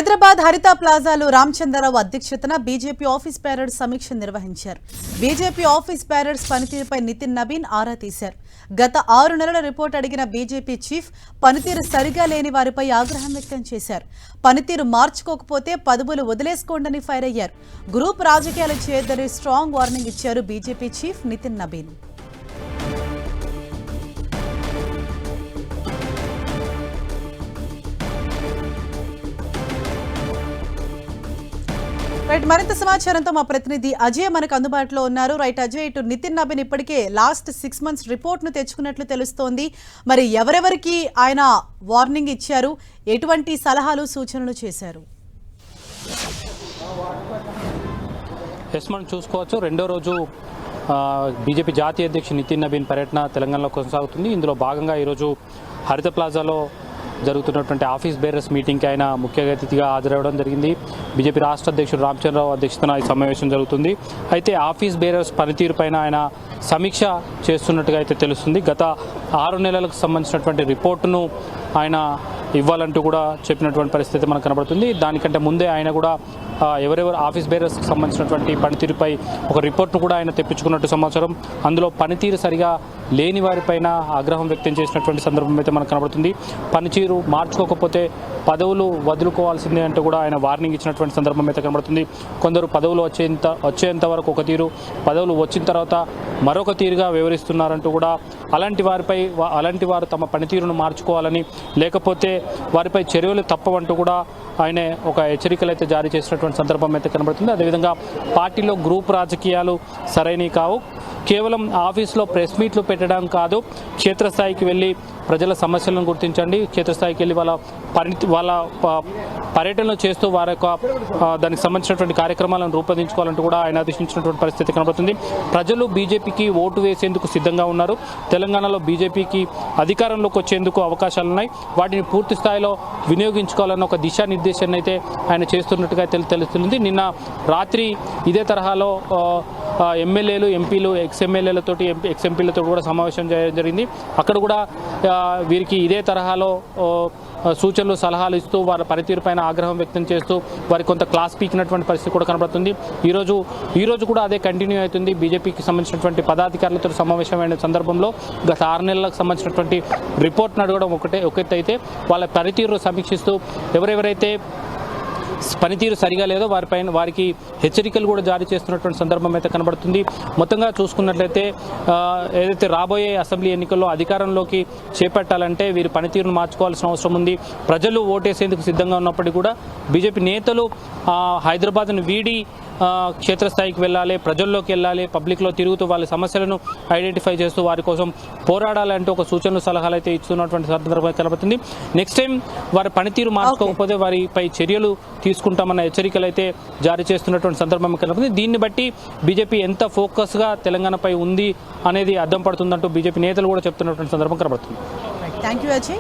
హైదరాబాద్ హరిత ప్లాజాలో రామచంద్రరావు అధ్యక్షతన BJP office parade సమీక్ష నిర్వహించారు. బీజేపీ ఆఫీస్ ప్యారెడ్స్ పనితీరుపై నితిన్ నబీన్ ఆరా తీశారు. గత 6 నెలల రిపోర్ట్ అడిగిన బీజేపీ చీఫ్ పనితీరు సరిగా లేని వారిపై ఆగ్రహం వ్యక్తం చేశారు. పనితీరు మార్చుకోకపోతే పదవులు వదిలేసుకోండని ఫైర్ అయ్యారు. గ్రూప్ రాజకీయాలు చేయొద్దని స్ట్రాంగ్ వార్నింగ్ ఇచ్చారు BJP chief Nitin Nabin. Right, మరింత సమాచారంతో మా ప్రతినిధి అజయ్ మనకు అందుబాటులో ఉన్నారు. రైట్ అజయ్, ఇటు నితిన్ నబీన్ ఇప్పటికే లాస్ట్ 6 months రిపోర్ట్ను తెచ్చుకున్నట్లు తెలుస్తోంది. మరి ఎవరెవరికి ఆయన వార్నింగ్ ఇచ్చారు, ఎటువంటి సలహాలు సూచనలు చేశారు? మనం చూసుకోవచ్చు, రెండో రోజు బీజేపీ జాతీయ అధ్యక్షుడు నితిన్ నబీన్ పర్యటన తెలంగాణలో కొనసాగుతుంది. ఇందులో భాగంగా ఈరోజు హరిత ప్లాజాలో జరుగుతున్నటువంటి ఆఫీస్ బేరర్స్ మీటింగ్కి ఆయన ముఖ్య అతిథిగా హాజరవ్వడం జరిగింది. బీజేపీ రాష్ట్ర అధ్యక్షుడు రామచంద్రరావు అధ్యక్షతన ఈ సమావేశం జరుగుతుంది. అయితే ఆఫీస్ బేరర్స్ పనితీరు పైన ఆయన సమీక్ష చేస్తున్నట్టుగా అయితే తెలుస్తుంది. గత 6 నెలలకు సంబంధించినటువంటి రిపోర్టును ఆయన ఇవ్వాలంటూ కూడా చెప్పినటువంటి పరిస్థితి మనకు కనబడుతుంది. దానికంటే ముందే ఆయన కూడా ఎవరెవరు ఆఫీస్ బేరర్స్కి సంబంధించినటువంటి పనితీరుపై ఒక రిపోర్ట్ను కూడా ఆయన తెప్పించుకున్నట్టు సమాచారం. అందులో పనితీరు సరిగా లేని వారిపైన ఆగ్రహం వ్యక్తం చేసినటువంటి సందర్భం అయితే మనకు కనబడుతుంది. పనితీరు మార్చుకోకపోతే పదవులు వదులుకోవాల్సిందే అంటూ కూడా ఆయన వార్నింగ్ ఇచ్చినటువంటి సందర్భం అయితే కనబడుతుంది. కొందరు పదవులు వచ్చేంత వరకు ఒక తీరు, పదవులు వచ్చిన తర్వాత మరొక తీరుగా వివరిస్తున్నారంటూ కూడా అలాంటి వారు తమ పనితీరును మార్చుకోవాలని, లేకపోతే వారిపై చర్యలు తప్పవంటూ కూడా ఆయన ఒక హెచ్చరికలు అయితే జారీ చేసినటువంటి సందర్భం అయితే కనబడుతుంది. అదేవిధంగా పార్టీలో గ్రూప్ రాజకీయాలు సరైనవి కావు, కేవలం ఆఫీస్లో ప్రెస్ మీట్లు పెట్టడం కాదు, క్షేత్రస్థాయికి వెళ్ళి ప్రజల సమస్యలను గుర్తించండి, క్షేత్రస్థాయికి వెళ్ళి వాళ్ళ పర్యటనలు చేస్తూ వారి యొక్క దానికి సంబంధించినటువంటి కార్యక్రమాలను రూపొందించుకోవాలంటూ కూడా ఆయన ఆదేశించినటువంటి పరిస్థితి కనబడుతుంది. ప్రజలు బీజేపీకి ఓటు వేసేందుకు సిద్ధంగా ఉన్నారు. తెలంగాణలో బీజేపీకి అధికారంలోకి వచ్చేందుకు అవకాశాలు ఉన్నాయి. వాటిని పూర్తి స్థాయిలో వినియోగించుకోవాలన్న ఒక దిశానిర్దేశాన్ని అయితే ఆయన చేస్తున్నట్టుగా తెలుస్తుంది. నిన్న రాత్రి ఇదే తరహాలో ఎమ్మెల్యేలు, ఎంపీలు, ఎక్స్ఎమ్మెల్యేలతోటి, ఎక్స్ఎంపీలతో కూడా సమావేశం చేయడం జరిగింది. అక్కడ కూడా వీరికి ఇదే తరహాలో సూచనలు, సలహాలు ఇస్తూ వారి పనితీరు పైన ఆగ్రహం వ్యక్తం చేస్తూ వారికి కొంత క్లాస్ పీకినటువంటి పరిస్థితి కూడా కనబడుతుంది. ఈరోజు కూడా అదే కంటిన్యూ అవుతుంది. బీజేపీకి సంబంధించినటువంటి పదాధికారులతో సమావేశమైన సందర్భంలో గత 6 నెలలకు సంబంధించినటువంటి రిపోర్ట్ను అడగడం ఒకటైతే వాళ్ళ పనితీరు సమీక్షిస్తూ ఎవరెవరైతే పనితీరు సరిగా లేదో వారికి హెచ్చరికలు కూడా జారీ చేస్తున్నటువంటి సందర్భం అయితే కనబడుతుంది. మొత్తంగా చూసుకున్నట్లయితే ఏదైతే రాబోయే అసెంబ్లీ ఎన్నికల్లో అధికారంలోకి చేపట్టాలంటే వీరి పనితీరును మార్చుకోవాల్సిన అవసరం ఉంది. ప్రజలు ఓటేసేందుకు సిద్ధంగా ఉన్నప్పటికీ కూడా బీజేపీ నేతలు హైదరాబాద్ను వీడి క్షేత్రస్థాయికి వెళ్ళాలి, ప్రజల్లోకి వెళ్ళాలి, పబ్లిక్లో తిరుగుతూ వాళ్ళ సమస్యలను ఐడెంటిఫై చేస్తూ వారి కోసం పోరాడాలంటూ ఒక సూచనలు, సలహాలు అయితే ఇస్తున్నటువంటి సందర్భం కనబడుతుంది. నెక్స్ట్ టైం వారి పనితీరు మార్చుకోకపోతే వారిపై చర్యలు తీసుకుంటామన్న హెచ్చరికలు అయితే జారీ చేస్తున్నటువంటి సందర్భం కనబడుతుంది. దీన్ని బట్టి బీజేపీ ఎంత ఫోకస్గా తెలంగాణపై ఉంది అనేది అర్థం పడుతుందంటూ బీజేపీ నేతలు కూడా చెప్తున్నటువంటి సందర్భం కనబడుతుంది. Thank you Ajay.